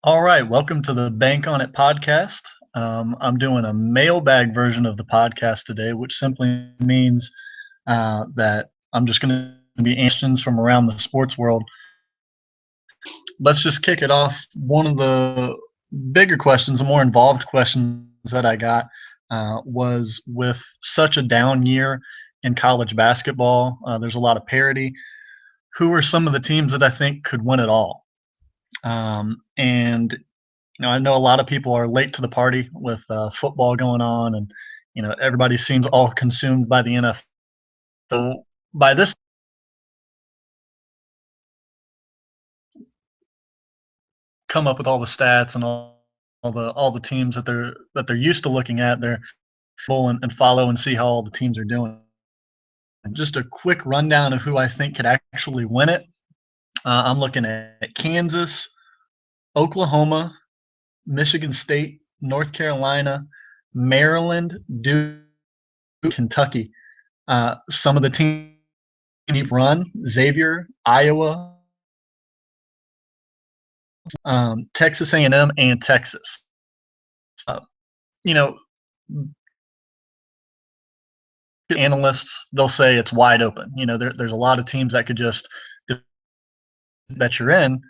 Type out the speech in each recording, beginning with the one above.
All right, welcome to the Bank on It podcast. I'm doing a mailbag version of the podcast today, which simply means that I'm just going to be answering questions from around the sports world. Let's just kick it off. One of the bigger questions, the more involved questions that I got was with such a down year in college basketball, there's a lot of parity. Who are some of the teams that I think could win it all? And I know a lot of people are late to the party with football going on, and everybody seems all consumed by the NFL. So by this, come up with all the stats and all the teams that they're used to looking at. They're full and follow and see how all the teams are doing. And just a quick rundown of who I think could actually win it. I'm looking at Kansas, Oklahoma, Michigan State, North Carolina, Maryland, Duke, Kentucky. Some of the teams deep run: Xavier, Iowa, Texas A&M, and Texas. Uh, you know, Analysts, they'll say it's wide open. There's a lot of teams that could just that you're in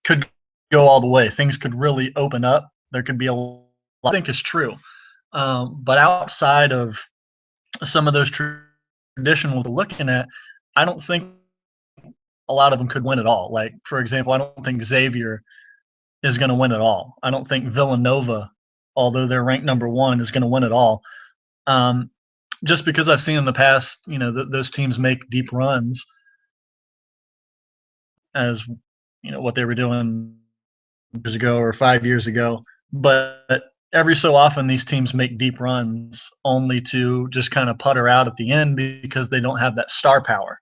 could go all the way. Things could really open up. There could be a lot. I think is true, but outside of some of those traditional looking at, I don't think a lot of them could win it all. Like, for example, I don't think Xavier is going to win it all. I don't think Villanova, although they're ranked number one, is going to win it all. Um, just because I've seen in the past, those teams make deep runs as what they were doing years ago or 5 years ago. But every so often, these teams make deep runs only to just kind of putter out at the end because they don't have that star power.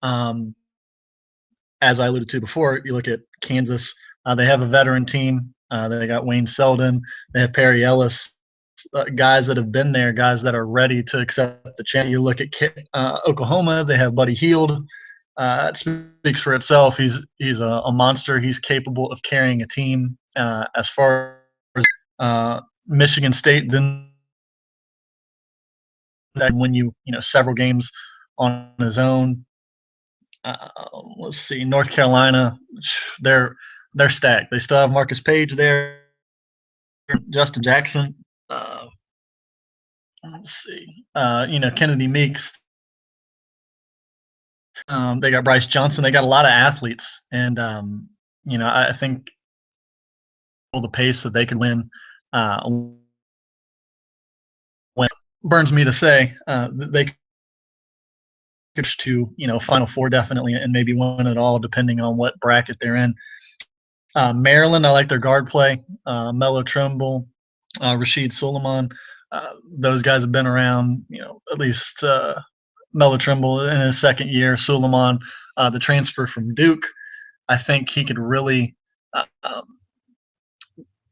Um, as I alluded to before, you look at Kansas, they have a veteran team. They got Wayne Selden. They have Perry Ellis, guys that have been there, guys that are ready to accept the challenge. You look at Oklahoma, they have Buddy Hield. It speaks for itself. He's a monster. He's capable of carrying a team. As far as Michigan State, then that win several games on his own. Let's see, North Carolina, they're stacked. They still have Marcus Page there, Justin Jackson. Let's see, Kennedy Meeks. They got Bryce Johnson. They got a lot of athletes, and I think the pace that they could win. When burns me to say they could to Final Four definitely, and maybe win it all depending on what bracket they're in. Maryland, I like their guard play. Melo Trimble, Rashid Suleiman. Those guys have been around, at least Melo Trimble in his second year. Suleiman, the transfer from Duke, I think he could really,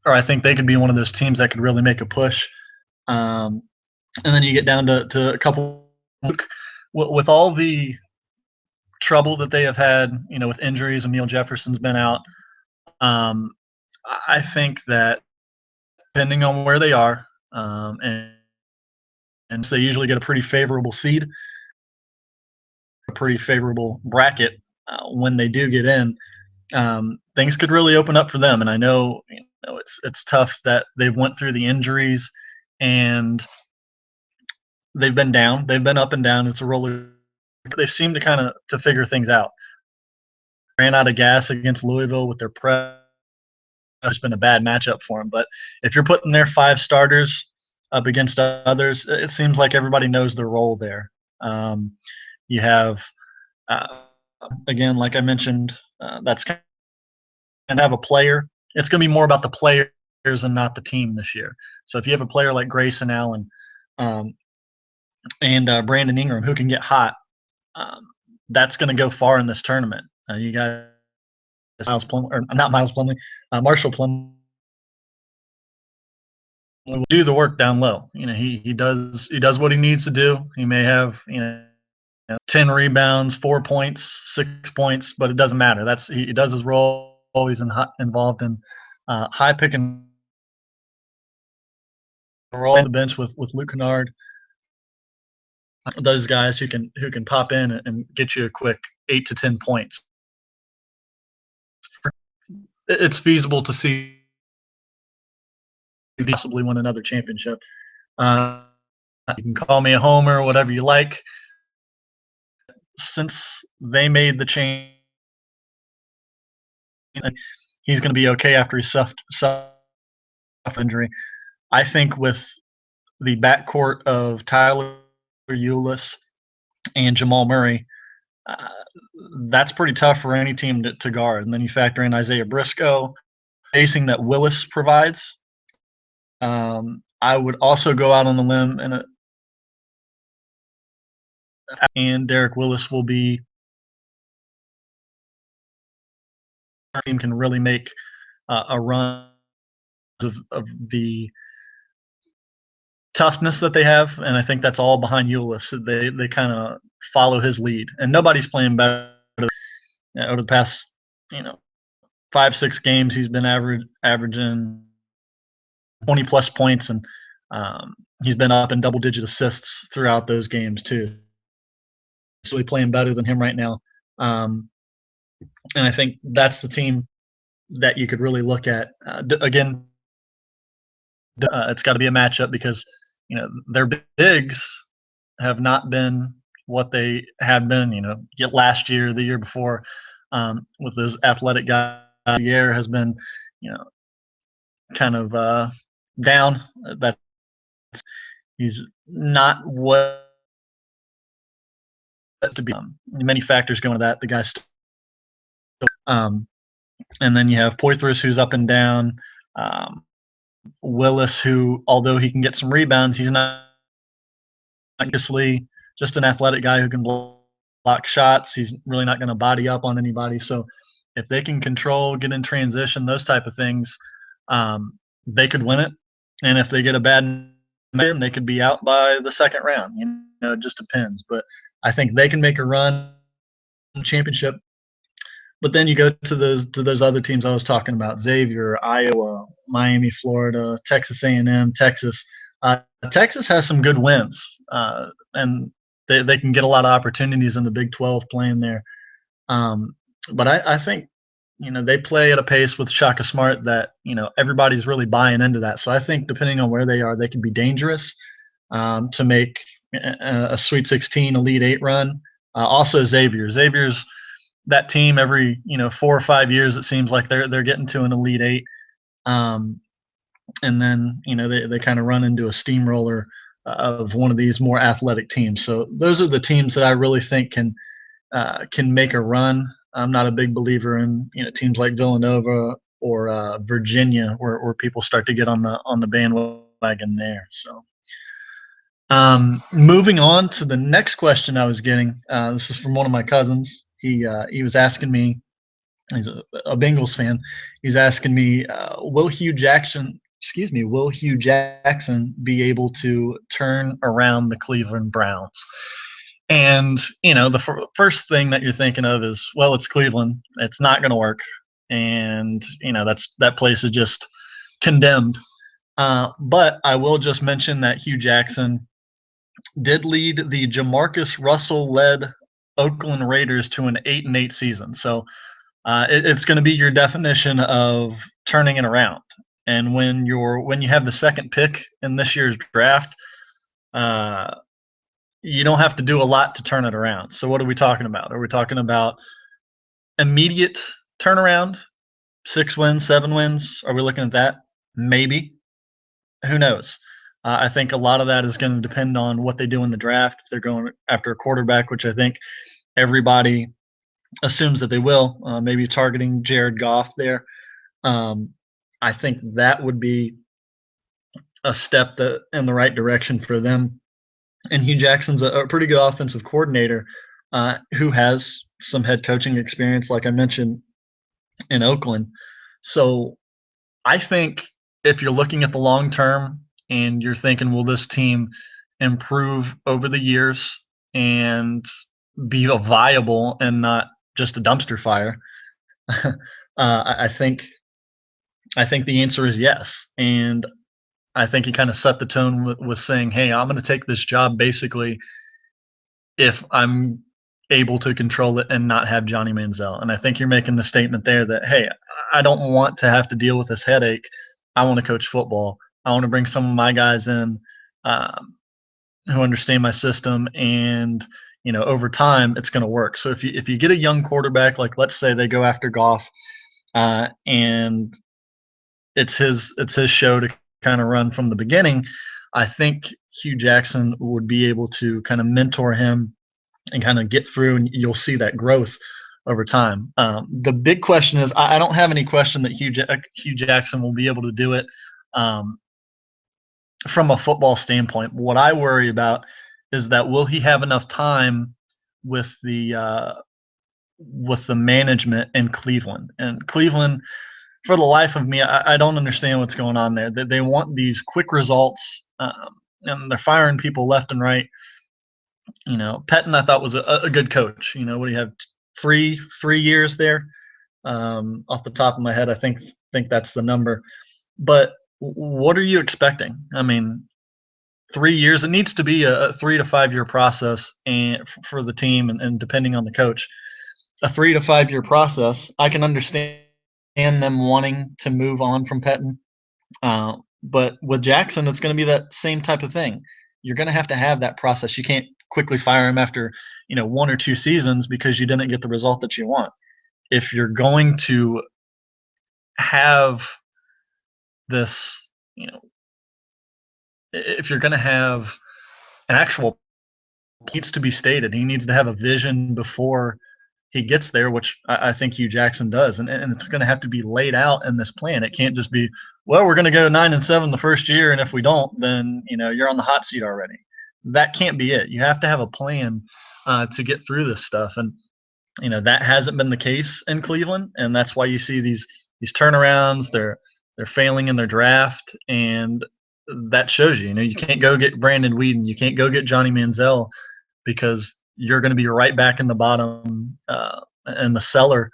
or I think they could be one of those teams that could really make a push. And then you get down to a couple with all the trouble that they have had, with injuries. Emil Jefferson's been out. I think that depending on where they are, and so they usually get a pretty favorable seed, a pretty favorable bracket when they do get in. Things could really open up for them, and I know it's tough that they've went through the injuries and they've been down, they've been up and down. It's a roller. They seem to kind of to figure things out. Ran out of gas against Louisville with their press. It's been a bad matchup for them. But if you're putting their five starters up against others, it seems like everybody knows their role there. You have, again, like I mentioned, that's kind of have a player. It's going to be more about the players and not the team this year. So if you have a player like Grayson Allen and Brandon Ingram who can get hot, that's going to go far in this tournament. You guys, Miles Plumlee, or not Miles Plumlee, Marshall Plumlee will do the work down low. He does what he needs to do. He may have 10 rebounds, 4 points, 6 points, but it doesn't matter. He does his role. always involved in high pick and roll on the bench with Luke Kennard, those guys who can pop in and get you a quick 8 to 10 points. It's feasible to see possibly win another championship. Uh, you can call me a homer, whatever you like. Since they made the change, he's going to be okay after he suffered injury. I think with the backcourt of Tyler Ulis and Jamal Murray, uh, that's pretty tough for any team to guard. And then you factor in Isaiah Briscoe, spacing that Willis provides. I would also go out on the limb and Derek Willis will be team can really make a run of the toughness that they have, and I think that's all behind Ulis. They kind of follow his lead, and nobody's playing better over the past 5-6 games. He's been averaging 20+ points, and he's been up in double-digit assists throughout those games too. Really playing better than him right now, and I think that's the team that you could really look at. Again, it's got to be a matchup because their bigs have not been what they had been. Last year, the year before, with those athletic guys. The air has been, kind of down. That he's not what to be. Many factors go into that. The guy's still, and then you have Poitras, who's up and down. Willis, who, although he can get some rebounds, he's not obviously just an athletic guy who can block shots. He's really not going to body up on anybody. So if they can control, get in transition, those type of things, they could win it. And if they get a bad game, they could be out by the second round. It just depends. But I think they can make a run championship. But then you go to those other teams I was talking about: Xavier, Iowa, Miami, Florida, Texas A&M, Texas. Texas has some good wins, and they can get a lot of opportunities in the Big 12 playing there. But I think they play at a pace with Shaka Smart that everybody's really buying into that. So I think depending on where they are, they can be dangerous to make a Sweet 16, Elite 8 run. Also Xavier's that team every 4 or 5 years. It seems like they're getting to an Elite 8, and then they kind of run into a steamroller of one of these more athletic teams. So those are the teams that I really think can make a run. I'm not a big believer in teams like Villanova or Virginia, where people start to get on the bandwagon there. So, moving on to the next question I was getting. This is from one of my cousins. He was asking me. He's a Bengals fan. He's asking me, will Hugh Jackson be able to turn around the Cleveland Browns? And the first thing that you're thinking of is, well, it's Cleveland. It's not going to work, and that place is just condemned. But I will just mention that Hugh Jackson did lead the Jamarcus Russell-led Oakland Raiders to an 8-8 season. So it's going to be your definition of turning it around. And when you have the second pick in this year's draft, you don't have to do a lot to turn it around. So what are we talking about? Are we talking about immediate turnaround, 6 wins, 7 wins? Are we looking at that? Maybe. Who knows? I think a lot of that is going to depend on what they do in the draft. If they're going after a quarterback, which I think everybody assumes that they will, maybe targeting Jared Goff there. I think that would be a step in the right direction for them. And Hugh Jackson's a pretty good offensive coordinator who has some head coaching experience, like I mentioned, in Oakland. So I think if you're looking at the long term and you're thinking, will this team improve over the years and be viable and not just a dumpster fire, I think the answer is yes, and I think he kind of set the tone with saying, "Hey, I'm going to take this job basically if I'm able to control it and not have Johnny Manziel." And I think you're making the statement there that, "Hey, I don't want to have to deal with this headache. I want to coach football. I want to bring some of my guys in um, who understand my system, and over time, it's going to work." So if you get a young quarterback, like let's say they go after Goff, and it's his show to kind of run from the beginning. I think Hugh Jackson would be able to kind of mentor him and kind of get through, and you'll see that growth over time. The big question is, I don't have any question that Hugh Jackson will be able to do it um, from a football standpoint. What I worry about is that will he have enough time with the management in Cleveland? And Cleveland, for the life of me, I don't understand what's going on there. They want these quick results, and they're firing people left and right. Pettin I thought was a good coach. What do you have? Three years there. Off the top of my head, I think that's the number. But what are you expecting? I mean, 3 years. It needs to be a 3 to 5 year process, and for the team, and depending on the coach, a 3 to 5 year process. I can understand them wanting to move on from Pettin. But with Jackson, it's going to be that same type of thing. You're going to have that process. You can't quickly fire him after 1 or 2 seasons because you didn't get the result that you want. If you're going to have this, you know, if you're going to have an actual needs to be stated, he needs to have a vision before he gets there, which I think Hugh Jackson does, and it's going to have to be laid out in this plan. It can't just be, well, we're going to go 9-7 the first year, and if we don't, then you're on the hot seat already. That can't be it. You have to have a plan to get through this stuff, and that hasn't been the case in Cleveland, and that's why you see these turnarounds. They're failing in their draft, and that shows you. You can't go get Brandon Whedon, you can't go get Johnny Manziel because you're going to be right back in the bottom in the cellar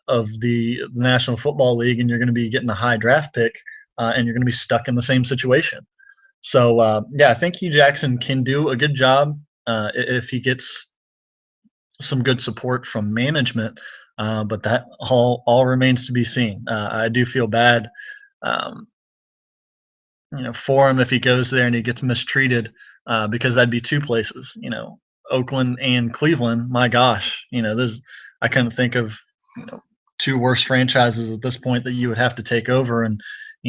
of the National Football League, and you're going to be getting a high draft pick, and you're going to be stuck in the same situation. So yeah, I think Hugh Jackson can do a good job if he gets some good support from management, but that all remains to be seen. I do feel bad, um, for him if he goes there and he gets mistreated, because that'd be two places, Oakland and Cleveland. My gosh, this I couldn't think of two worse franchises at this point that you would have to take over and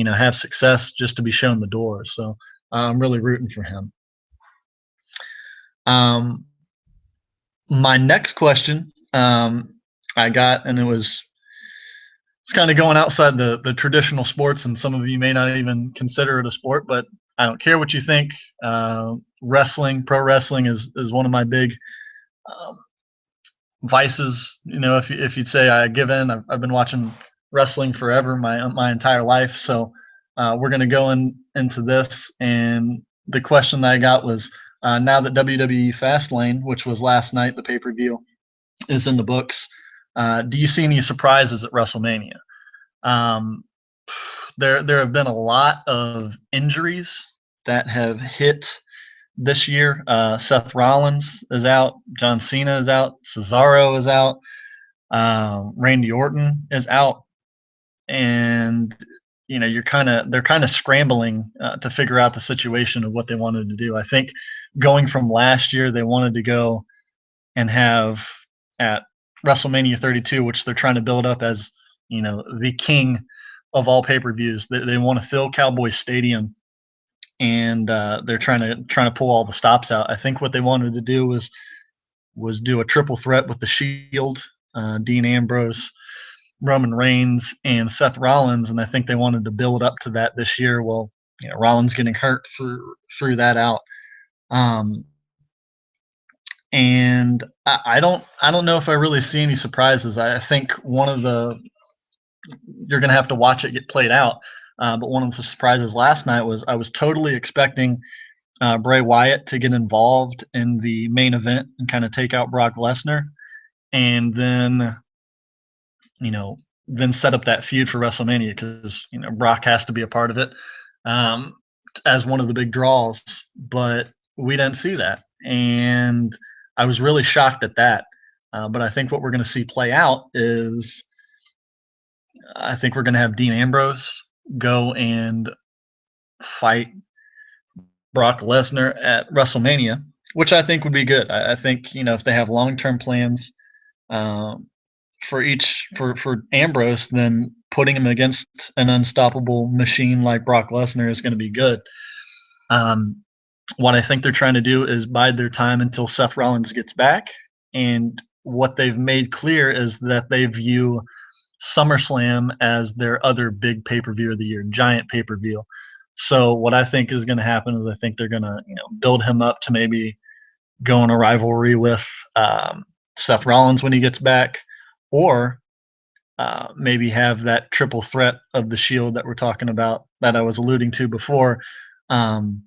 have success just to be shown the door. So I'm really rooting for him. Um, my next question I got, and it's kind of going outside the traditional sports, and some of you may not even consider it a sport, but I don't care what you think. Wrestling, pro wrestling is one of my big um, vices. If you'd say I give in, I've been watching wrestling forever, my entire life. So we're going to go into this, and the question that I got was, now that WWE Fastlane, which was last night, the pay-per-view, is in the books, do you see any surprises at WrestleMania? Um, there have been a lot of injuries that have hit this year. Seth Rollins is out, John Cena is out, Cesaro is out, Randy Orton is out, and they're kind of scrambling to figure out the situation of what they wanted to do. I think going from last year, they wanted to go and have at WrestleMania 32, which they're trying to build up as the king of all pay-per-views. They want to fill Cowboy Stadium, and they're trying to pull all the stops out. I think what they wanted to do was do a triple threat with the Shield, Dean Ambrose, Roman Reigns, and Seth Rollins, and I think they wanted to build up to that this year. Well, Rollins getting hurt threw that out. And I don't know if I really see any surprises. I think you're going to have to watch it get played out. But one of the surprises last night was I was totally expecting Bray Wyatt to get involved in the main event and kind of take out Brock Lesnar, and then you know, then set up that feud for WrestleMania because Brock has to be a part of it um, as one of the big draws. But we didn't see that, and I was really shocked at that. But I think what we're going to see play out is I think we're going to have Dean Ambrose go and fight Brock Lesnar at WrestleMania, which I think would be good. I think if they have long term plans um, for Ambrose, then putting him against an unstoppable machine like Brock Lesnar is going to be good. Um, what I think they're trying to do is bide their time until Seth Rollins gets back, and what they've made clear is that they view SummerSlam as their other big pay per view of the year, giant pay per view. So what I think is going to happen is I think they're going to build him up to maybe go in a rivalry with Seth Rollins when he gets back, or maybe have that triple threat of the Shield that we're talking about that I was alluding to before um,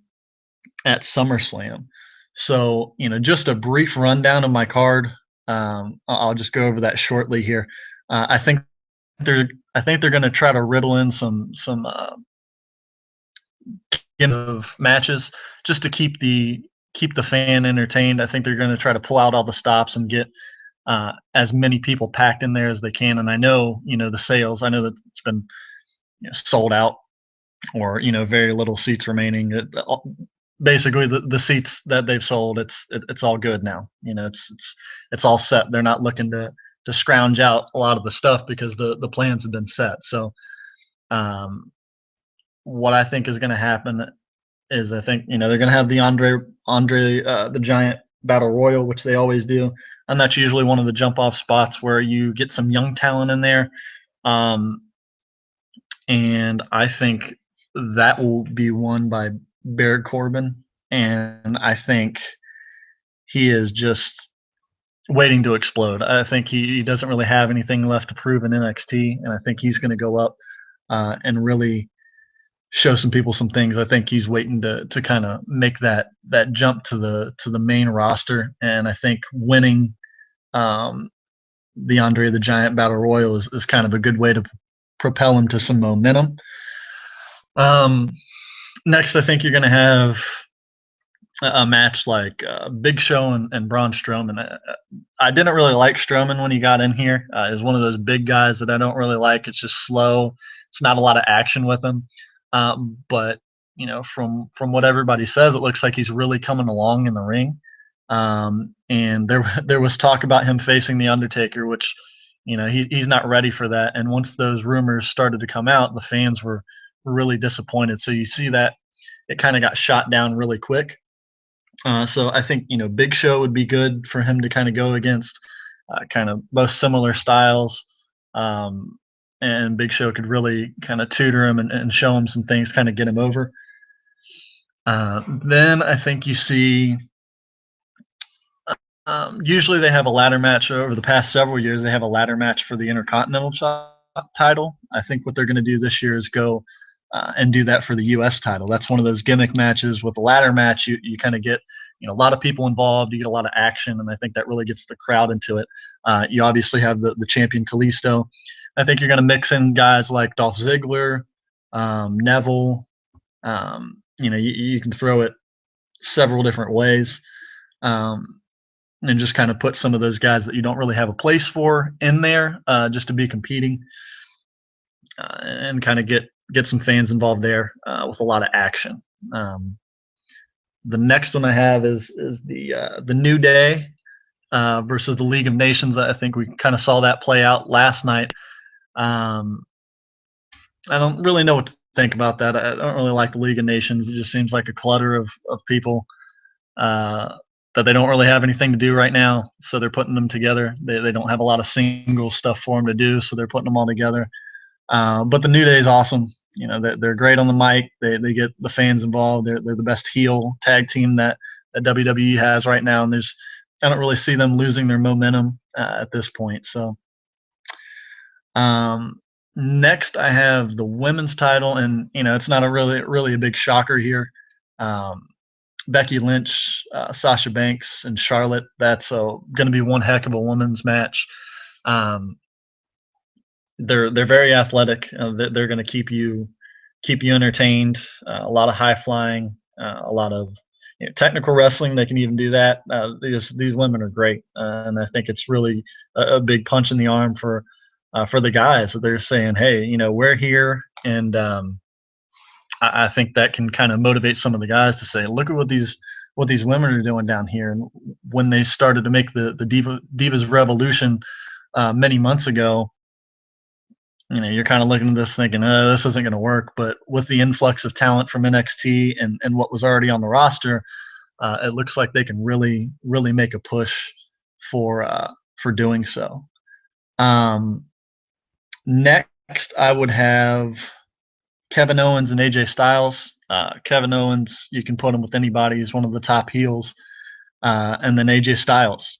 at SummerSlam. So just a brief rundown of my card. I'll just go over that shortly here. I think they're I think they're going to try to riddle in some of matches just to keep the fan entertained. I think they're going to try to pull out all the stops and get as many people packed in there as they can. And I know the sales. I know that it's been sold out or very little seats remaining. Basically, the seats that they've sold, it's all good now. It's all set. They're not looking to scrounge out a lot of the stuff because the plans have been set. So um, what I think is going to happen is I think they're going to have the Andre the Giant Battle Royal, which they always do, and that's usually one of the jump off spots where you get some young talent in there, um, and I think that will be won by Baron Corbin, and I think he is just waiting to explode. I think he doesn't really have anything left to prove in NXT, and I think he's going to go up and really show some people some things. I think he's waiting to kind of make that jump to the main roster, and I think winning um, the Andre the Giant Battle Royal is kind of a good way to propel him to some momentum. Um, Next, I think you're going to have a match like Big Show and Braun Strowman. I didn't really like Strowman when he got in here. He's one of those big guys that I don't really like. It's just slow. It's not a lot of action with him. But from what everybody says, it looks like he's really coming along in the ring. And there was talk about him facing the Undertaker, which he's not ready for that. And once those rumors started to come out, the fans were really disappointed. So you see that it kind of got shot down really quick. So I think Big Show would be good for him to kind of go against, kind of both similar styles, um, and Big Show could really kind of tutor him and show him some things, kind of get him over. Then I think you see. Usually they have a ladder match over the past several years. They have a ladder match for the Intercontinental title. I think what they're going to do this year is go and do that for the U.S. title. That's one of those gimmick matches. With the ladder match, you kind of get a lot of people involved. You get a lot of action, and I think that really gets the crowd into it. You obviously have the champion Kalisto. I think you're going to mix in guys like Dolph Ziggler, Neville. You can throw it several different ways. And just kind of put some of those guys that you don't really have a place for in there, just to be competing, and kind of get some fans involved there with a lot of action. The next one I have is the New Day versus the League of Nations. I think we kind of saw that play out last night. I don't really know what to think about that. I don't really like the League of Nations. It just seems like a clutter of people that they don't really have anything to do right now. So they're putting them together. They don't have a lot of single stuff for them to do, so they're putting them all together. But the New Day is awesome. They're great on the mic. They get the fans involved. They're the best heel tag team that WWE has right now, and I don't really see them losing their momentum at this point. So next, I have the women's title, and it's not a really a big shocker here. Becky Lynch, Sasha Banks, and Charlotte. That's going to be one heck of a women's match. they're very athletic. They're going to keep you entertained. A lot of high flying, a lot of technical wrestling. They can even do that. These women are great, and I think it's really a big punch in the arm for the guys that they're saying, hey, we're here, and I think that can kind of motivate some of the guys to say, look at what these women are doing down here. And when they started to make the Divas Revolution many months ago, you're kind of looking at this thinking, this isn't going to work. But with the influx of talent from NXT and what was already on the roster, it looks like they can really, really make a push for doing so. Next, I would have Kevin Owens and AJ Styles. Kevin Owens, you can put him with anybody. He's one of the top heels. And then AJ Styles.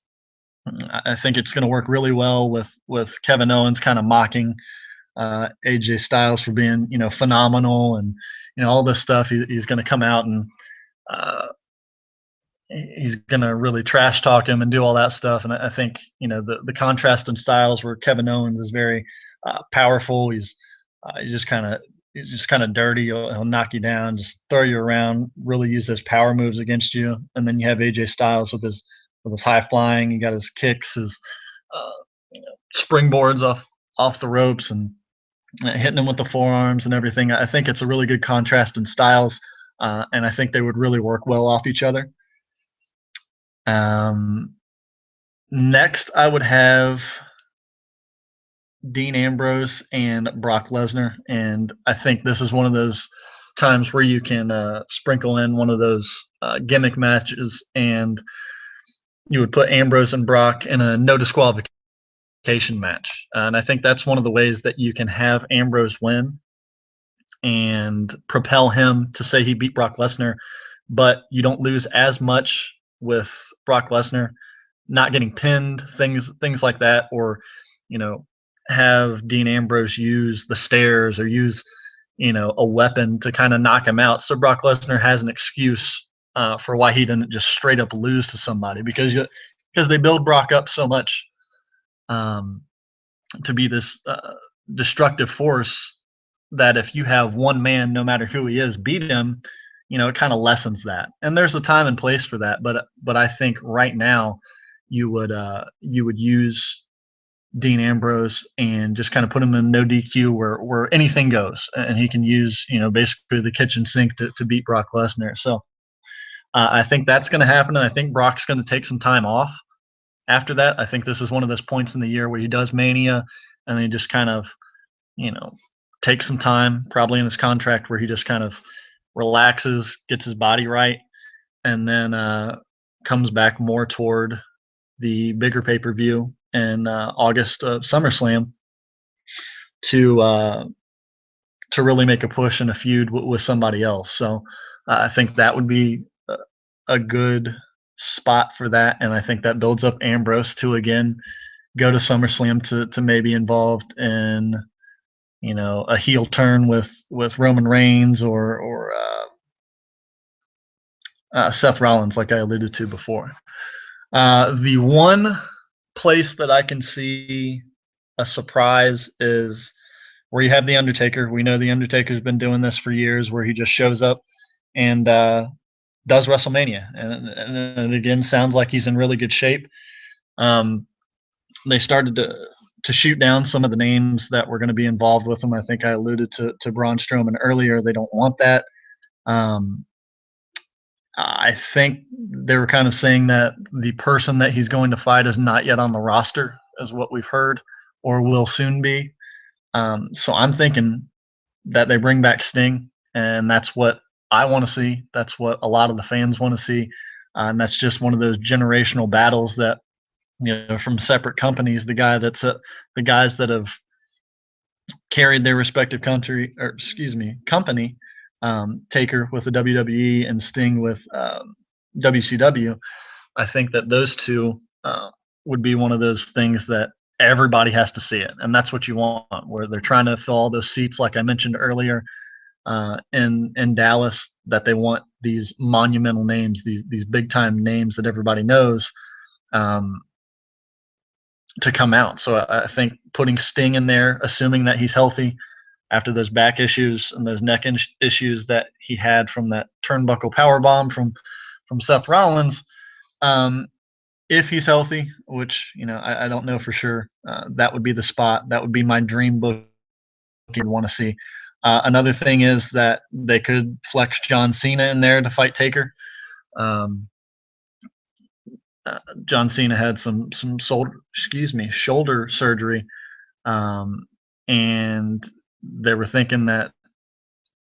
I think it's going to work really well with Kevin Owens kind of mocking AJ Styles for being, phenomenal and, all this stuff. He's going to come out and he's going to really trash talk him and do all that stuff. And I think, the contrast in styles where Kevin Owens is very powerful. He's just kind of dirty. He'll knock you down, just throw you around, really use those power moves against you. And then you have AJ Styles with his high flying. He got his kicks, his springboards off the ropes, and hitting him with the forearms and everything. I think it's a really good contrast in styles, and I think they would really work well off each other. Next, I would have Dean Ambrose and Brock Lesnar, and I think this is one of those times where you can sprinkle in one of those gimmick matches, and you would put Ambrose and Brock in a no disqualification match. And I think that's one of the ways that you can have Ambrose win and propel him to say he beat Brock Lesnar, but you don't lose as much with Brock Lesnar not getting pinned, things like that, or have Dean Ambrose use the stairs or use a weapon to kind of knock him out, so Brock Lesnar has an excuse for why he didn't just straight up lose to somebody, because they build Brock up so much to be this destructive force that if you have one man, no matter who he is, beat him, it kind of lessens that. And there's a time and place for that, but I think right now you would use Dean Ambrose and just kind of put him in no DQ where anything goes, and he can use basically the kitchen sink to beat Brock Lesnar. So I think that's going to happen, and I think Brock's going to take some time off after that. I think this is one of those points in the year where he does Mania, and then he just kind of takes some time, probably in his contract, where he just kind of relaxes, gets his body right, and then comes back more toward the bigger pay-per-view in August of SummerSlam to really make a push and a feud with somebody else. So I think that would be a good spot for that, and I think that builds up Ambrose to again go to SummerSlam to maybe involved in a heel turn with Roman Reigns or Seth Rollins, like I alluded to before. The one place that I can see a surprise is where you have The Undertaker. We know The Undertaker's been doing this for years, where he just shows up and does WrestleMania. And it again sounds like he's in really good shape. They started to shoot down some of the names that were going to be involved with him. I think I alluded to Braun Strowman earlier. They don't want that. I think they were kind of saying that the person that he's going to fight is not yet on the roster, is what we've heard, or will soon be. So I'm thinking that they bring back Sting, and that's what I want to see. That's what a lot of the fans want to see. And that's just one of those generational battles that, from separate companies, the guys that have carried their respective company, Taker with the WWE and Sting with WCW. I think that those two would be one of those things that everybody has to see it, and that's what you want, where they're trying to fill all those seats, like I mentioned earlier, in Dallas, that they want these monumental names, these big time names that everybody knows, to come out. So I think putting Sting in there, assuming that he's healthy after those back issues and those neck issues that he had from that turnbuckle power bomb from Seth Rollins, um, if he's healthy, which I don't know for sure, that would be the spot. That would be my dream book you'd want to see. Another thing is that they could flex John Cena in there to fight Taker. Um, John Cena had some shoulder surgery, um, and they were thinking that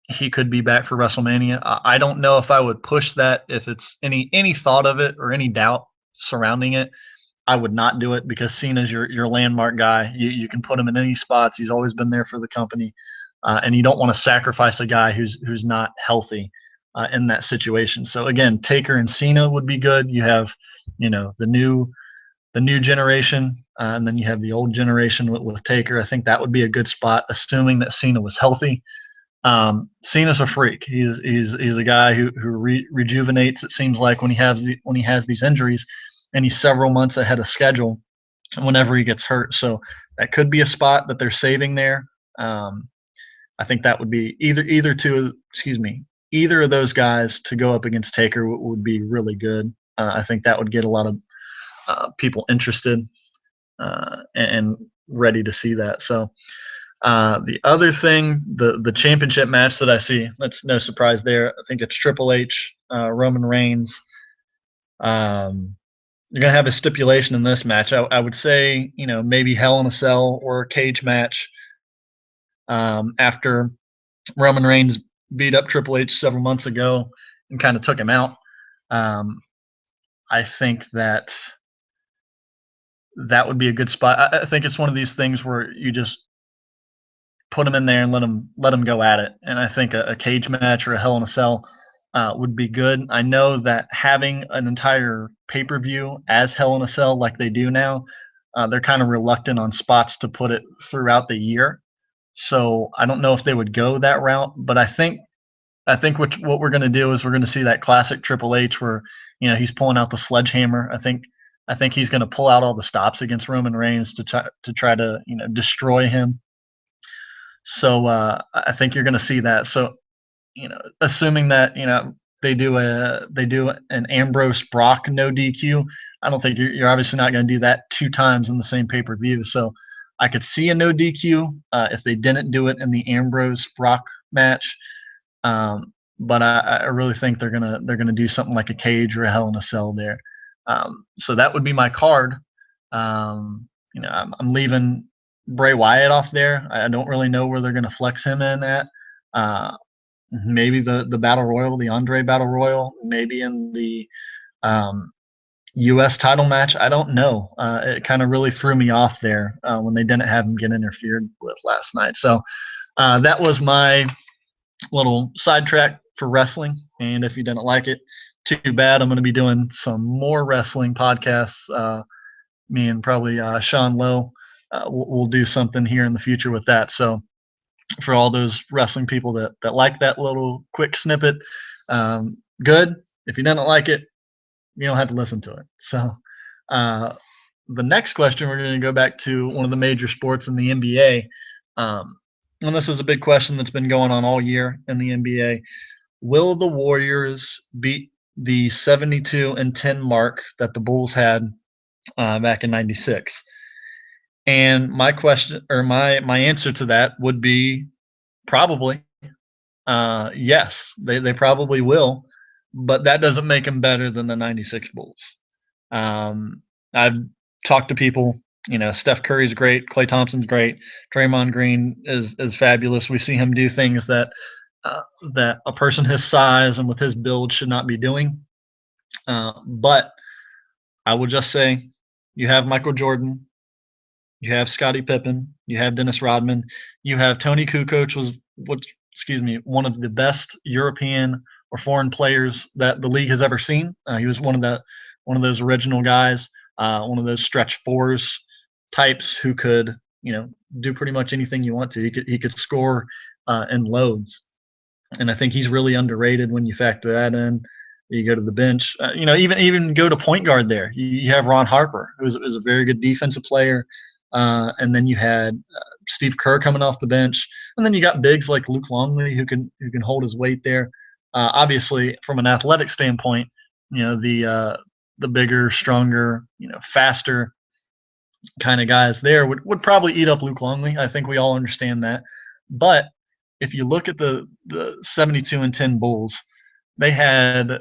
he could be back for WrestleMania. I don't know if I would push that if it's any thought of it or any doubt surrounding it. I would not do it because Cena's your landmark guy. You can put him in any spots. He's always been there for the company, and you don't want to sacrifice a guy who's not healthy in that situation. So again, Taker and Cena would be good. You have, the new generation, and then you have the old generation with Taker. I think that would be a good spot, assuming that Cena was healthy. Cena's a freak. He's a guy who rejuvenates. It seems like when he has these injuries, and he's several months ahead of schedule whenever he gets hurt. So that could be a spot that they're saving there. I think that would be either of those guys to go up against Taker would be really good. I think that would get a lot of people interested and ready to see that. So the other thing, the championship match that I see, that's no surprise there. I think it's Triple H, Roman Reigns. You're gonna have a stipulation in this match. I would say, maybe Hell in a Cell or a cage match. After Roman Reigns beat up Triple H several months ago and kind of took him out, I think that would be a good spot. I think it's one of these things where you just put him in there and let him go at it. And I think a cage match or a Hell in a Cell would be good. I know that having an entire pay-per-view as Hell in a Cell like they do now, they're kind of reluctant on spots to put it throughout the year. So I don't know if they would go that route, but I think what we're going to do is we're going to see that classic Triple H where he's pulling out the sledgehammer. I think he's going to pull out all the stops against Roman Reigns to try to destroy him. So I think you're going to see that. So assuming that they do an Ambrose Brock no DQ, I don't think you're obviously not going to do that two times in the same pay per view. So I could see a no DQ if they didn't do it in the Ambrose Brock match. But I really think they're gonna do something like a cage or a Hell in a Cell there. So that would be my card. I'm leaving Bray Wyatt off there. I don't really know where they're gonna flex him in at. Maybe the Battle Royal, the Andre Battle Royal, maybe in the U.S. title match. I don't know. It kind of really threw me off there when they didn't have him get interfered with last night. So that was my little sidetrack for wrestling. And if you didn't like it, too bad. I'm going to be doing some more wrestling podcasts. Me and probably Sean Lowe we'll do something here in the future with that. So for all those wrestling people that like that little quick snippet, good. If you didn't like it, you don't have to listen to it. So the next question, we're going to go back to one of the major sports in the NBA. And this is a big question that's been going on all year in the NBA. Will the Warriors beat the 72-10 mark that the Bulls had back in '96? And my question, or my answer to that would be probably. Yes, they probably will, but that doesn't make them better than the '96 Bulls. I've talked to people. Steph Curry's great, Klay Thompson's great, Draymond Green is fabulous. We see him do things that a person his size and with his build should not be doing. But I will just say, you have Michael Jordan, you have Scottie Pippen, you have Dennis Rodman, you have Tony Kukoc, one of the best European or foreign players that the league has ever seen. He was one of those original guys, one of those stretch fours types who could do pretty much anything you want to. He could score in loads, and I think he's really underrated when you factor that in. You go to the bench. Even go to point guard there. You have Ron Harper, who's a very good defensive player, and then you had Steve Kerr coming off the bench, and then you got bigs like Luke Longley who can hold his weight there. Obviously, from an athletic standpoint, the bigger, stronger, faster kind of guys there would probably eat up Luke Longley. I think we all understand that. But if you look at the 72-10 Bulls, they had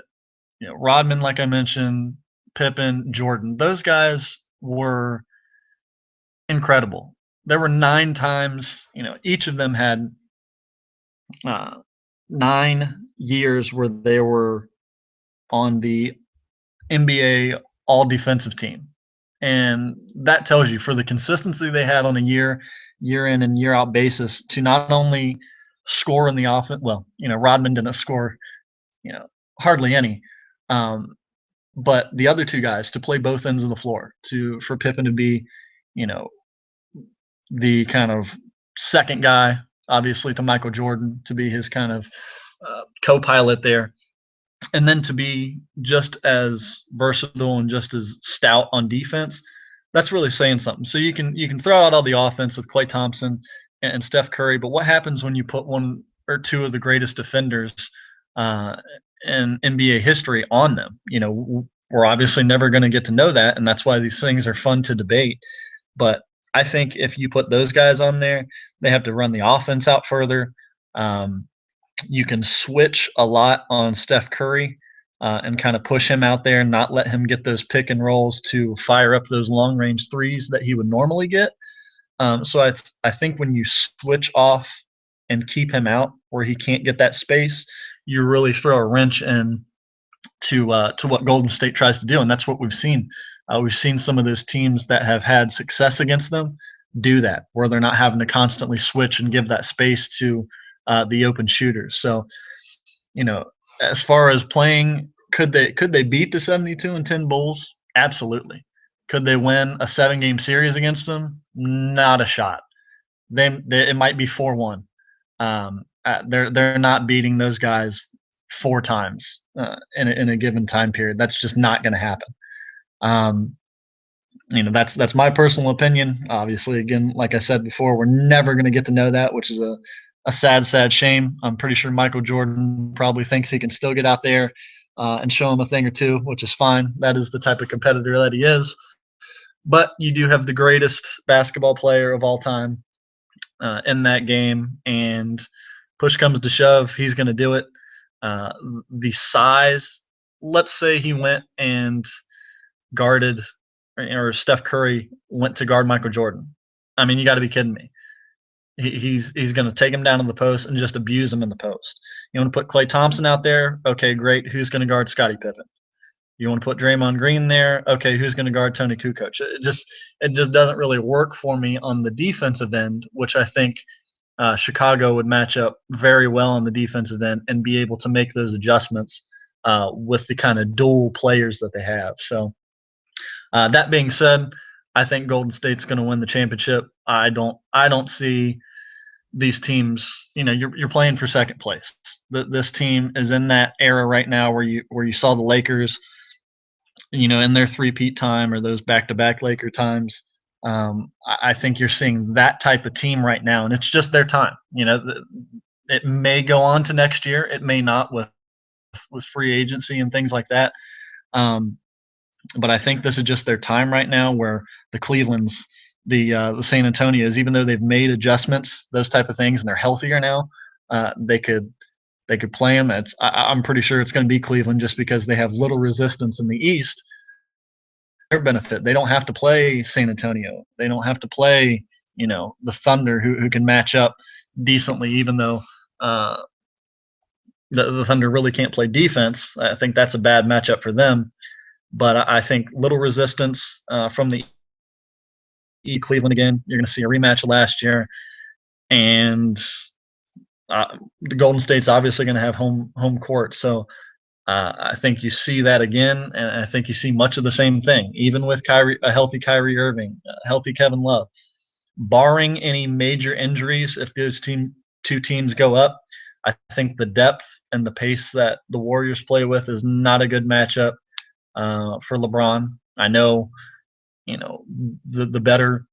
Rodman, like I mentioned, Pippen, Jordan. Those guys were incredible. There were 9 times, each of them had 9 years where they were on the NBA all defensive team. And that tells you, for the consistency they had on a year in and year out basis, to not only score in the offense. Well, Rodman didn't score, hardly any. But the other two guys to play both ends of the floor, for Pippen to be, you know, the kind of second guy, obviously, to Michael Jordan, to be his kind of co-pilot there, and then to be just as versatile and just as stout on defense. That's really saying something. So you can throw out all the offense with Klay Thompson and Steph Curry, but what happens when you put one or two of the greatest defenders uh, in NBA history on them? We're obviously never going to get to know that, and that's why these things are fun to debate. But I think if you put those guys on there, they have to run the offense out further. Um, you can switch a lot on Steph Curry and kind of push him out there and not let him get those pick and rolls to fire up those long range threes that he would normally get. So I think when you switch off and keep him out where he can't get that space, you really throw a wrench in to what Golden State tries to do, and that's what we've seen. We've seen some of those teams that have had success against them do that, where they're not having to constantly switch and give that space to the open shooters. So, as far as playing, could they beat the 72-10 Bulls? Absolutely. Could they win a 7-game series against them? Not a shot. It might be 4-1. They're not beating those guys 4 times in a given time period. That's just not going to happen. Um, that's my personal opinion. Obviously, again, like I said before, we're never going to get to know that, which is a sad shame. I'm pretty sure Michael Jordan probably thinks he can still get out there and show him a thing or two, which is fine. That is the type of competitor that he is. But you do have the greatest basketball player of all time in that game, and push comes to shove, he's going to do it. Uh, the size, let's say he went and guarded, or Steph Curry went to guard Michael Jordan. I mean, you got to be kidding me. He's going to take him down in the post and just abuse him in the post. You want to put Klay Thompson out there? Okay, great. Who's going to guard Scottie Pippen? You want to put Draymond Green there? Okay, who's going to guard Tony Kukoc? It just doesn't really work for me on the defensive end, which I think Chicago would match up very well on the defensive end and be able to make those adjustments with the kind of dual players that they have. So that being said, I think Golden State's going to win the championship. I don't see these teams. You're playing for second place. This team is in that era right now where you saw the Lakers, in their three-peat time, or those back-to-back Laker times. I think you're seeing that type of team right now, and it's just their time. It may go on to next year. It may not with free agency and things like that. But I think this is just their time right now, where the Clevelands, the San Antonios, even though they've made adjustments, those type of things, and they're healthier now, they could play them. I'm pretty sure it's going to be Cleveland, just because they have little resistance in the East. Their benefit, they don't have to play San Antonio. They don't have to play, the Thunder, who can match up decently, even though the Thunder really can't play defense. I think that's a bad matchup for them. But I think little resistance from the Cleveland again. You're going to see a rematch of last year, and the Golden State's obviously going to have home court. So I think you see that again, and I think you see much of the same thing, even with a healthy Kyrie Irving, a healthy Kevin Love. Barring any major injuries, if those two teams go up, I think the depth and the pace that the Warriors play with is not a good matchup for LeBron. I know, you know, the better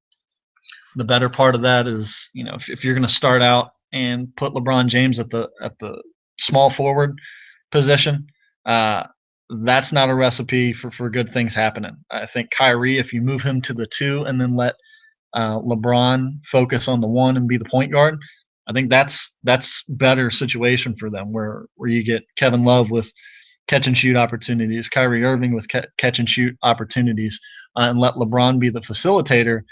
part of that is, if you're going to start out and put LeBron James at the small forward position, uh, that's not a recipe for good things happening. I think Kyrie, if you move him to the two and then let LeBron focus on the one and be the point guard, I think that's better situation for them, where you get Kevin Love with catch and shoot opportunities, Kyrie Irving with catch and shoot opportunities, and let LeBron be the facilitator.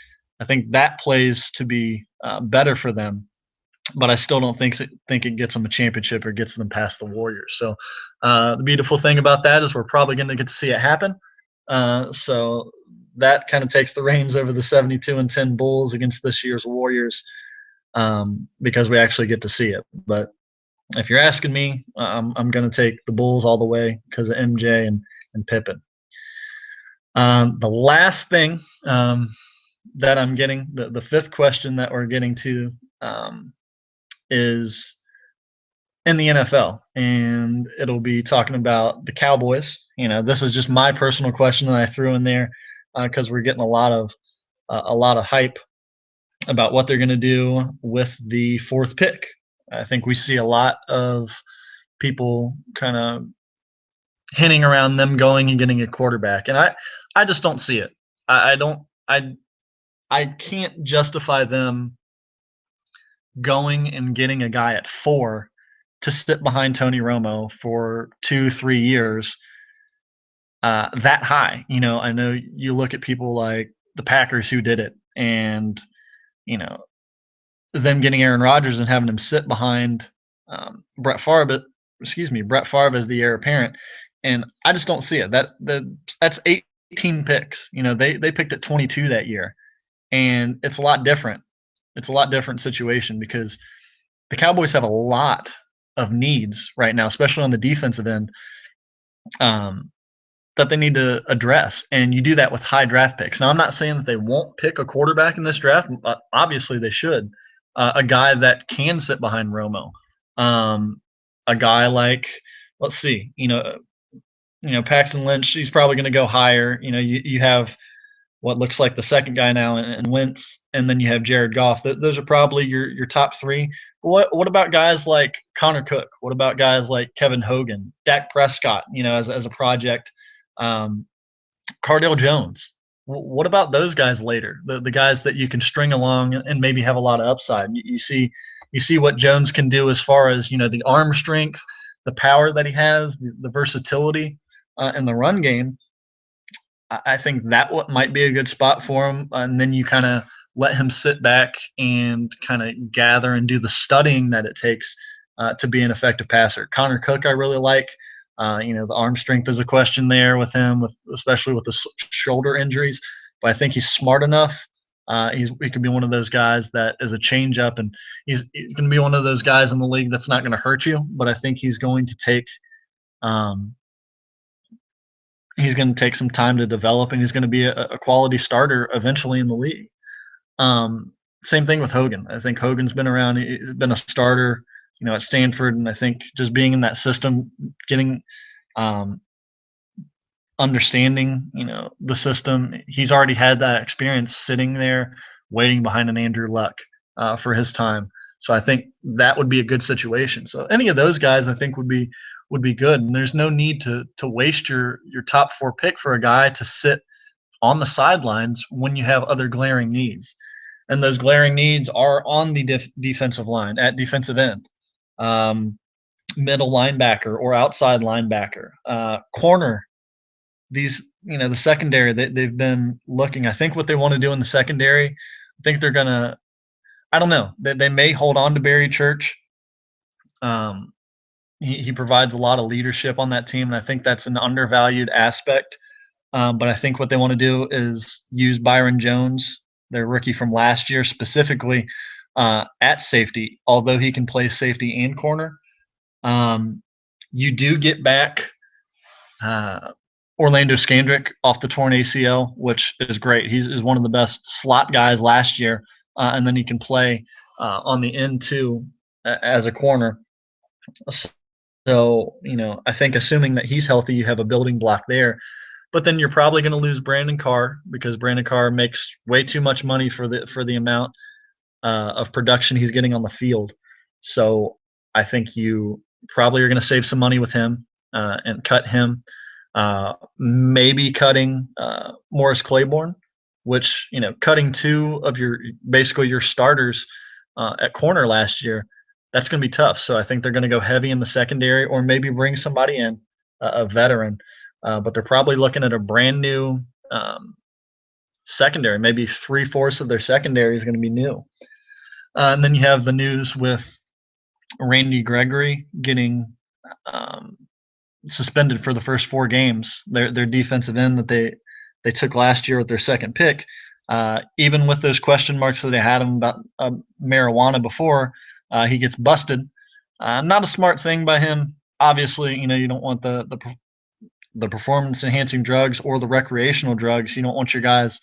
I think that plays to be better for them, but I still don't think it gets them a championship or gets them past the Warriors. So the beautiful thing about that is we're probably going to get to see it happen. So that kind of takes the reins over the 72-10 Bulls against this year's Warriors, because we actually get to see it. But if you're asking me, I'm going to take the Bulls all the way because of MJ and Pippen. The last thing that I'm getting, the fifth question that we're getting to, is in the NFL, and it'll be talking about the Cowboys. This is just my personal question that I threw in there because we're getting a lot of hype about what they're going to do with the fourth pick. I think we see a lot of people kind of hinting around them going and getting a quarterback, and I just don't see it. I don't I can't justify them going and getting a guy at 4 to sit behind Tony Romo for 2-3 years that high. I know you look at people like the Packers who did it, and you know them getting Aaron Rodgers and having him sit behind Brett Favre. Brett Favre as the heir apparent, and I just don't see it. That's 18 picks. They picked at 22 that year, and it's a lot different. It's a lot different situation because the Cowboys have a lot of needs right now, especially on the defensive end, that they need to address. And you do that with high draft picks. Now, I'm not saying that they won't pick a quarterback in this draft. Obviously, they should. A guy that can sit behind Romo. A guy like, let's see, Paxton Lynch, he's probably going to go higher. You have what looks like the second guy now in Wentz, and then you have Jared Goff. Those are probably your top three. What about guys like Connor Cook? What about guys like Kevin Hogan, Dak Prescott? As a project, Cardale Jones. What about those guys later? The guys that you can string along and maybe have a lot of upside. You see what Jones can do as far as the arm strength, the power that he has, the versatility in the run game. I think that might be a good spot for him, and then you kind of let him sit back and kind of gather and do the studying that it takes to be an effective passer. Connor Cook, I really like. The arm strength is a question there with him, especially with the shoulder injuries. But I think he's smart enough. He could be one of those guys that is a change up, and he's going to be one of those guys in the league that's not going to hurt you. But I think he's going to take some time to develop, and he's going to be a quality starter eventually in the league. Same thing with Hogan. I think Hogan's been around. He's been a starter, at Stanford, and I think just being in that system, getting understanding, the system. He's already had that experience sitting there waiting behind an Andrew Luck for his time. So I think that would be a good situation. So any of those guys I think would be good. And there's no need to waste your top 4 pick for a guy to sit on the sidelines when you have other glaring needs. And those glaring needs are on the defensive line, at defensive end, middle linebacker or outside linebacker, corner. These, the secondary, they've been looking. I think what they want to do in the secondary, I think they're going to, I don't know, they may hold on to Barry Church. He provides a lot of leadership on that team, and I think that's an undervalued aspect. But I think what they want to do is use Byron Jones, their rookie from last year, specifically at safety, although he can play safety and corner. You do get back Orlando Scandrick off the torn ACL, which is great. He's one of the best slot guys last year, and then he can play on the end too as a corner. So, I think assuming that he's healthy, you have a building block there. But then you're probably going to lose Brandon Carr because Brandon Carr makes way too much money for the amount of production he's getting on the field. So I think you probably are going to save some money with him and cut him. Maybe cutting Morris Claiborne, which cutting two of your basically your starters at corner last year. That's going to be tough. So I think they're going to go heavy in the secondary, or maybe bring somebody in, a veteran. But they're probably looking at a brand new secondary. Maybe 3/4 of their secondary is going to be new. And then you have the news with Randy Gregory getting suspended for the first 4 games. Their defensive end that they took last year with their second pick. Even with those question marks that they had him about marijuana before, he gets busted. Not a smart thing by him. Obviously, you don't want the performance enhancing drugs or the recreational drugs. You don't want your guys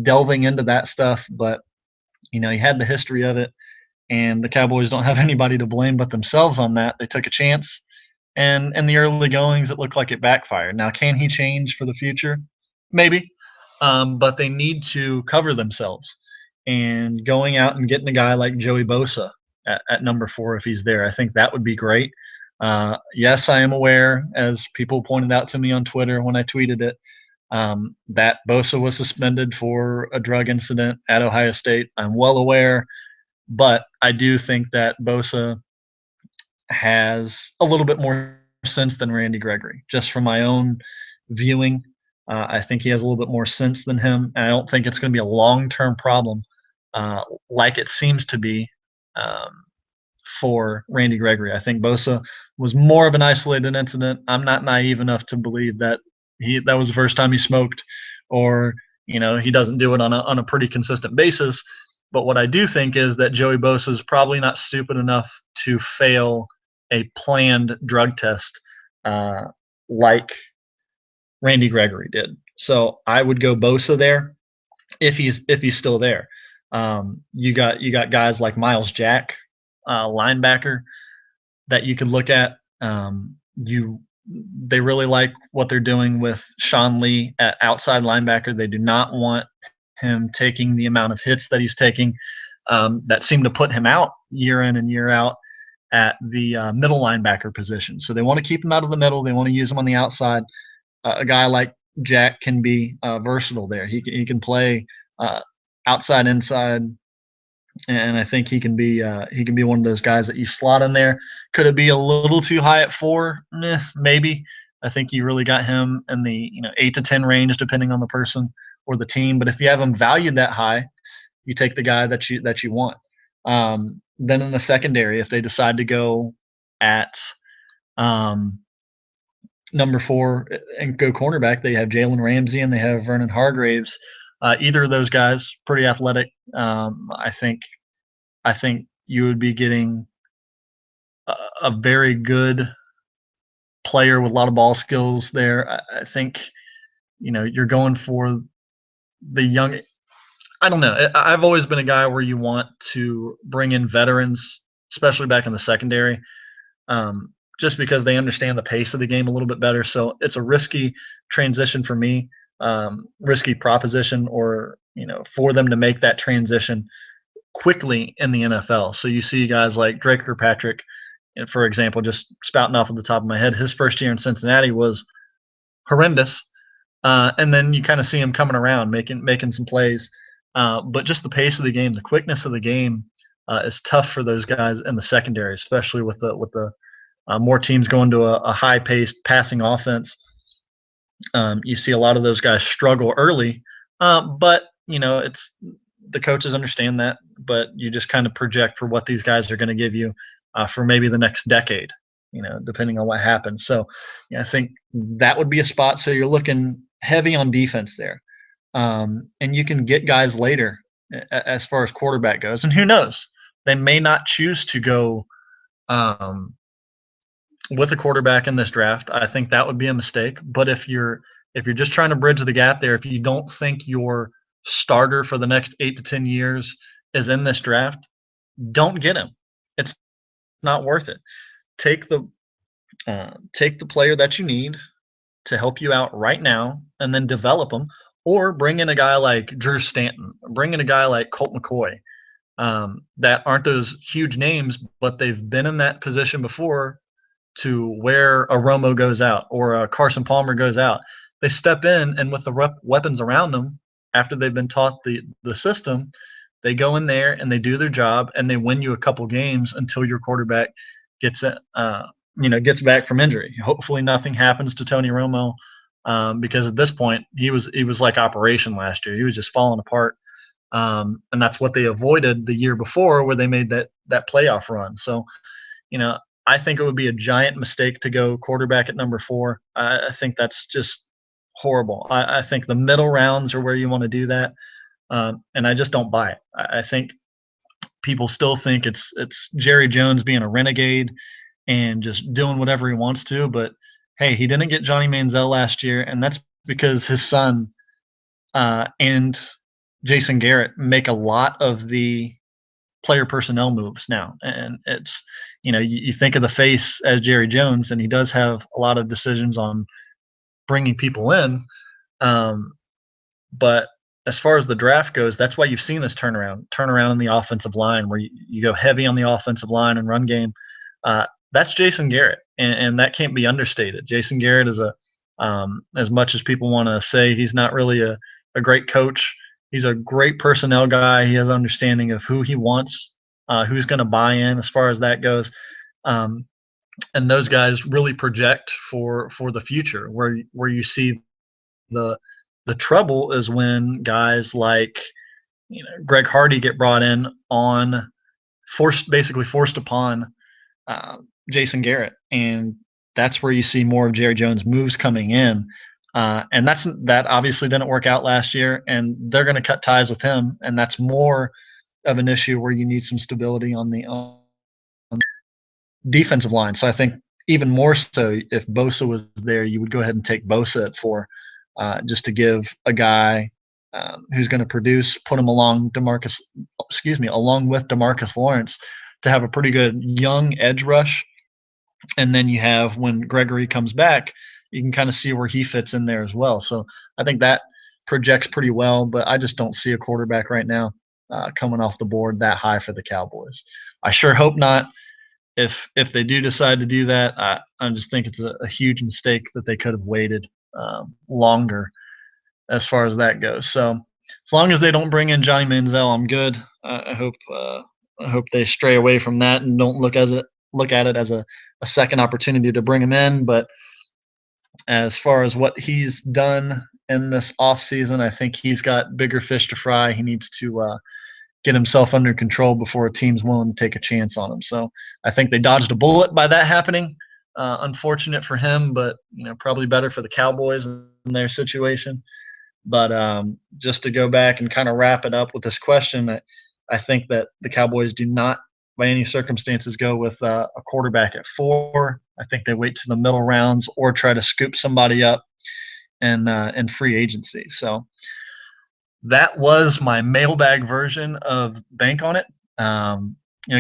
delving into that stuff. But he had the history of it, and the Cowboys don't have anybody to blame but themselves on that. They took a chance, and in the early goings, it looked like it backfired. Now, can he change for the future? Maybe, but they need to cover themselves. And going out and getting a guy like Joey Bosa at number 4, if he's there, I think that would be great. Yes, I am aware, as people pointed out to me on Twitter when I tweeted it, that Bosa was suspended for a drug incident at Ohio State. I'm well aware, but I do think that Bosa has a little bit more sense than Randy Gregory, just from my own viewing. I think he has a little bit more sense than him, and I don't think it's going to be a long-term problem like it seems to be for Randy Gregory. I think Bosa was more of an isolated incident. I'm not naive enough to believe that that was the first time he smoked, or he doesn't do it on a pretty consistent basis. But what I do think is that Joey Bosa is probably not stupid enough to fail a planned drug test like Randy Gregory did. So I would go Bosa there if he's still there. You got guys like Miles Jack, linebacker, that you could look at. They really like what they're doing with Sean Lee at outside linebacker. They do not want him taking the amount of hits that he's taking that seem to put him out year in and year out at the middle linebacker position. So they want to keep him out of the middle. They want to use him on the outside. A guy like Jack can be versatile there. He can play outside, inside, and I think he can be one of those guys that you slot in there. Could it be a little too high at 4? Maybe. I think you really got him in the 8 to 10 range, depending on the person or the team. But if you have him valued that high, you take the guy that you want. Then in the secondary, if they decide to go at number 4 and go cornerback, they have Jalen Ramsey and they have Vernon Hargraves. Either of those guys, pretty athletic. I think you would be getting a very good player with a lot of ball skills there. I think you're going for the young. I don't know. I've always been a guy where you want to bring in veterans, especially back in the secondary, just because they understand the pace of the game a little bit better. So it's a risky transition for me, risky proposition, or for them to make that transition quickly in the NFL. So you see guys like Drake Kirkpatrick, for example, just spouting off at the top of my head. His first year in Cincinnati was horrendous, and then you kind of see him coming around, making some plays. But just the pace of the game, the quickness of the game, is tough for those guys in the secondary, especially with the more teams going to a high-paced passing offense. You see a lot of those guys struggle early, but it's the coaches understand that. But you just kind of project for what these guys are going to give you for maybe the next decade, depending on what happens. So, I think that would be a spot. So you're looking heavy on defense there. And you can get guys later as far as quarterback goes. And who knows? They may not choose to go with a quarterback in this draft. I think that would be a mistake. But if you're just trying to bridge the gap there, if you don't think your starter for the next 8 to 10 years is in this draft, don't get him. It's not worth it. Take the Take the player that you need to help you out right now, and then develop them, or bring in a guy like Drew Stanton, bring in a guy like Colt McCoy, that aren't those huge names, but they've been in that position before to where a Romo goes out or a Carson Palmer goes out. They step in, and with the weapons around them, after they've been taught the system, they go in there and they do their job and they win you a couple games until your quarterback gets gets back from injury. Hopefully, nothing happens to Tony Romo, because at this point he was like operation last year. He was just falling apart, and that's what they avoided the year before, where they made that playoff run. So you know, I think it would be a giant mistake to go quarterback at number 4. I think that's just horrible. I think the middle rounds are where you want to do that, and I just don't buy it. I think people still think it's Jerry Jones being a renegade and just doing whatever he wants to. But hey, he didn't get Johnny Manziel last year, and that's because his son and Jason Garrett make a lot of the player personnel moves now. And it's, you think of the face as Jerry Jones, and he does have a lot of decisions on bringing people in. Um, but as far as the draft goes, that's why you've seen this turnaround in the offensive line, where you go heavy on the offensive line and run game. That's Jason Garrett, and that can't be understated. Jason Garrett is as much as people want to say he's not really a great coach, he's a great personnel guy. He has understanding of who he wants, who's going to buy in as far as that goes. Um, and those guys really project for the future. Where you see the the trouble is when guys like Greg Hardy get brought in on basically forced upon uh, Jason Garrett, and that's where you see more of Jerry Jones' moves coming in. And that obviously didn't work out last year, and they're going to cut ties with him, and that's more of an issue where you need some stability on the defensive line. So I think even more so, if Bosa was there, you would go ahead and take Bosa at 4, just to give a guy who's going to produce, put him along with Demarcus Lawrence, to have a pretty good young edge rush. And then you have, when Gregory comes back, you can kind of see where he fits in there as well. So I think that projects pretty well, but I just don't see a quarterback right now coming off the board that high for the Cowboys. I sure hope not. If they do decide to do that, I just think it's a huge mistake that they could have waited longer as far as that goes. So as long as they don't bring in Johnny Manziel, I'm good. I hope they stray away from that and don't look at it as a second opportunity to bring him in. But as far as what he's done in this offseason, I think he's got bigger fish to fry. He needs to get himself under control before a team's willing to take a chance on him. So I think they dodged a bullet by that happening. Unfortunate for him, but probably better for the Cowboys in their situation. But just to go back and kind of wrap it up with this question, I think that the Cowboys do not, by any circumstances, go with a quarterback at 4. I think they wait to the middle rounds or try to scoop somebody up in free agency. So that was my mailbag version of Bank on It.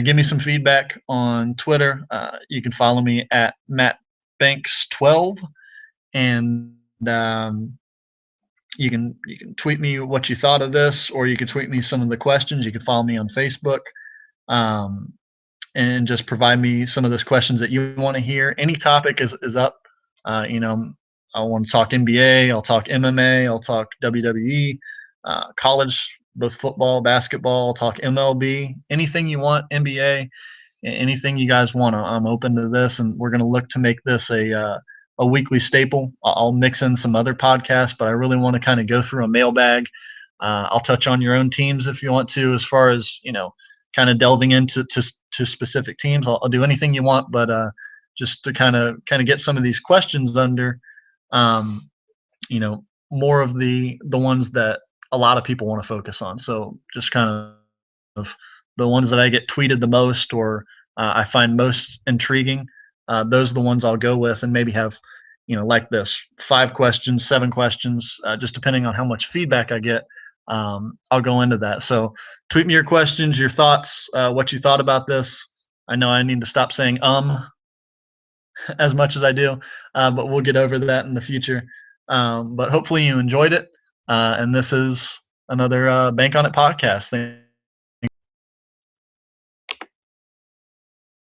Give me some feedback on Twitter. You can follow me at MattBanks12, and you can tweet me what you thought of this, or you can tweet me some of the questions. You can follow me on Facebook, and just provide me some of those questions that you want to hear. Any topic is up. I want to talk NBA. I'll talk MMA. I'll talk WWE. College, both football, basketball, talk MLB, anything you want, NBA, anything you guys want. I'm open to this, and we're going to look to make this a weekly staple. I'll mix in some other podcasts, but I really want to kind of go through a mailbag. I'll touch on your own teams if you want to, as far as kind of delving into to specific teams. I'll do anything you want, but just to kind of get some of these questions under, more of the ones that a lot of people want to focus on. So just kind of the ones that I get tweeted the most, or I find most intriguing. Those are the ones I'll go with, and maybe have, like this, 5 questions, 7 questions, just depending on how much feedback I get. I'll go into that. So tweet me your questions, your thoughts, what you thought about this. I know I need to stop saying as much as I do, but we'll get over that in the future. But hopefully you enjoyed it, and this is another Bank on It podcast. Thank